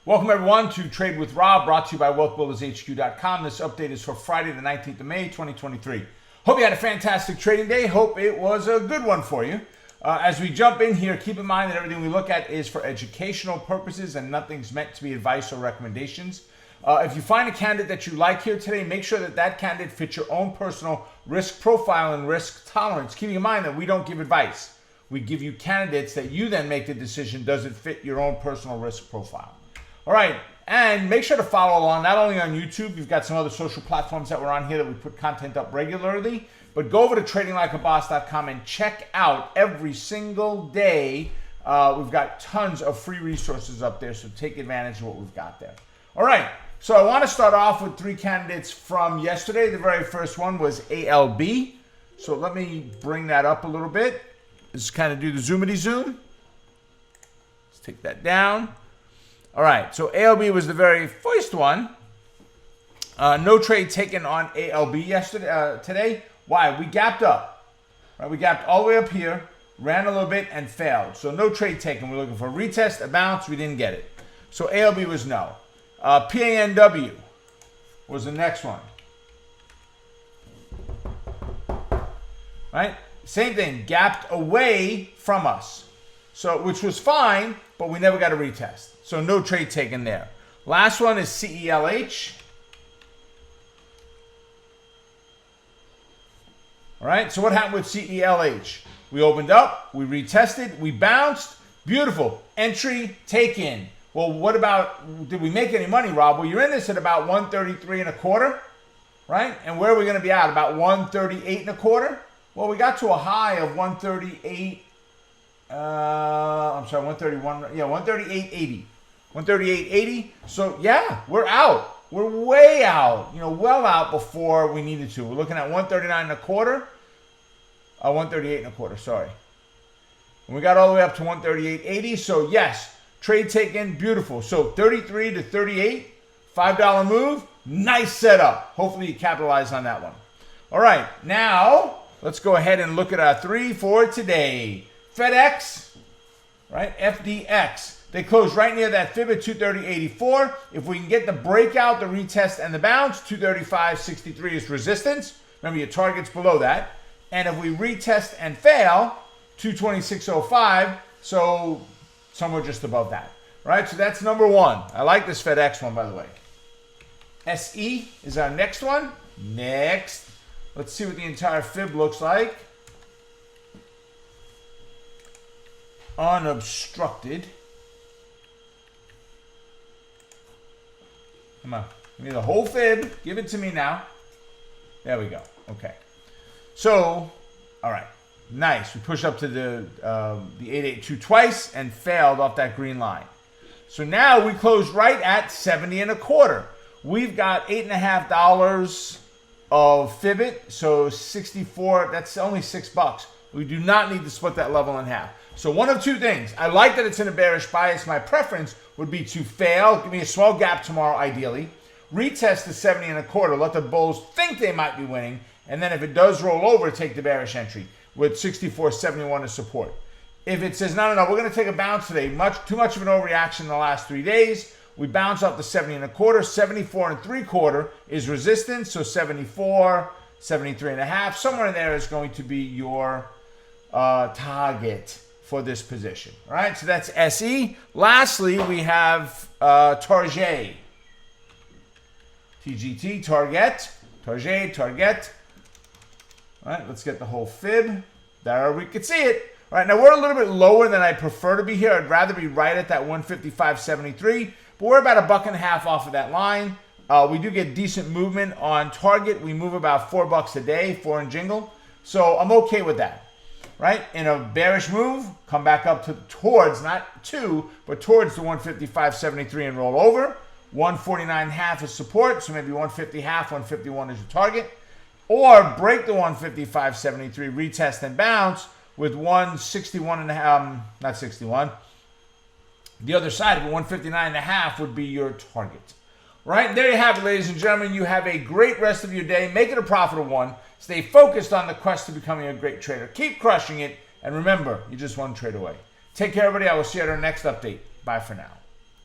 Welcome everyone to Trade with Rob, brought to you by WealthBuildersHQ.com. This update is for Friday the 19th of May, 2023. Hope you had a fantastic trading day. Hope it was a good one for you. As we jump in here, keep in mind that everything we look at is for educational purposes and nothing's meant to be advice or recommendations. If you find a candidate that you like here today, make sure that that candidate fits your own personal risk profile and risk tolerance. Keeping in mind that we don't give advice. We give you candidates that you then make the decision, does it fit your own personal risk profile? All right, and make sure to follow along, not only on YouTube, you've got some other social platforms that we're on here that we put content up regularly, but go over to tradinglikeaboss.com and check out every single day. We've got tons of free resources up there, so take advantage of what we've got there. All right, so I want to start off with three candidates from yesterday. The very first one was ALB. So let me bring that up a little bit. Just kind of do the zoomity zoom. Let's take that down. All right, so ALB was the very first one. No trade taken on ALB today. Why? We gapped up. Right? We gapped all the way up here, ran a little bit, and failed. So no trade taken. We're looking for a retest, a bounce. We didn't get it. So ALB was no. PANW was the next one. Right? Same thing. Gapped away from us. So, which was fine, but we never got a retest. So no trade taken there. Last one is CELH. All right, so what happened with CELH? We opened up, we retested, we bounced. Beautiful. Entry taken. Well, what about, did we make any money, Rob? Well, you're in this at about 133 and a quarter, right? And where are we going to be at? About 138 and a quarter? Well, we got to a high of 138. I'm sorry, 131. Yeah, 138.80. 138.80. So yeah, we're out. We're way out. You know, well out before we needed to. We're looking at 139 and a quarter. 138 and a quarter. Sorry. And we got all the way up to 138.80. So yes, trade taken, beautiful. So 33 to 38, $5 move. Nice setup. Hopefully you capitalize on that one. All right, now let's go ahead and look at our three for today. FedEx, right? FDX. They closed right near that fib at 230.84. If we can get the breakout, the retest, and the bounce, 235.63 is resistance. Remember, your target's below that. And if we retest and fail, 226.05, so somewhere just above that. Right? So that's number one. I like this FedEx one, by the way. SE is our next one. Next. Let's see what the entire fib looks like. Unobstructed. Come on. Give me the whole fib. Give it to me now. There we go. Okay. So, all right. Nice. We pushed up to the 882 twice and failed off that green line. So now we closed right at 70 and a quarter. We've got $8.50 of fibit. So 64. That's only $6. We do not need to split that level in half. So one of two things. I like that it's in a bearish bias. My preference would be to fail. Give me a small gap tomorrow, ideally. Retest the 70 and a quarter. Let the bulls think they might be winning. And then if it does roll over, take the bearish entry with 64.71 as support. If it says, no, we're going to take a bounce today. Too much of an overreaction in the last 3 days. We bounce off the 70 and a quarter. 74 and 3/4 is resistance. So 74, 73 and a half. Somewhere in there is going to be your target for this position. All right, so that's SE. Lastly, we have Target. TGT, Target. All right, let's get the whole fib. There we can see it. All right, now we're a little bit lower than I prefer to be here. I'd rather be right at that 155.73, but we're about $1.50 off of that line. We do get decent movement on Target. We move about $4 a day, 4 and jingle. So I'm okay with that. Right? In a bearish move, come back up to towards, not to, but towards the 155.73 and roll over. 149.5 is support, so maybe 150.5, 151 is your target. Or break the 155.73, retest and bounce with 161.5, not 61. The other side of it, 159.5 would be your target. Right? There you have it, ladies and gentlemen. You have a great rest of your day. Make it a profitable one. Stay focused on the quest to becoming a great trader. Keep crushing it. And remember, you're just one trade away. Take care, everybody. I will see you at our next update. Bye for now.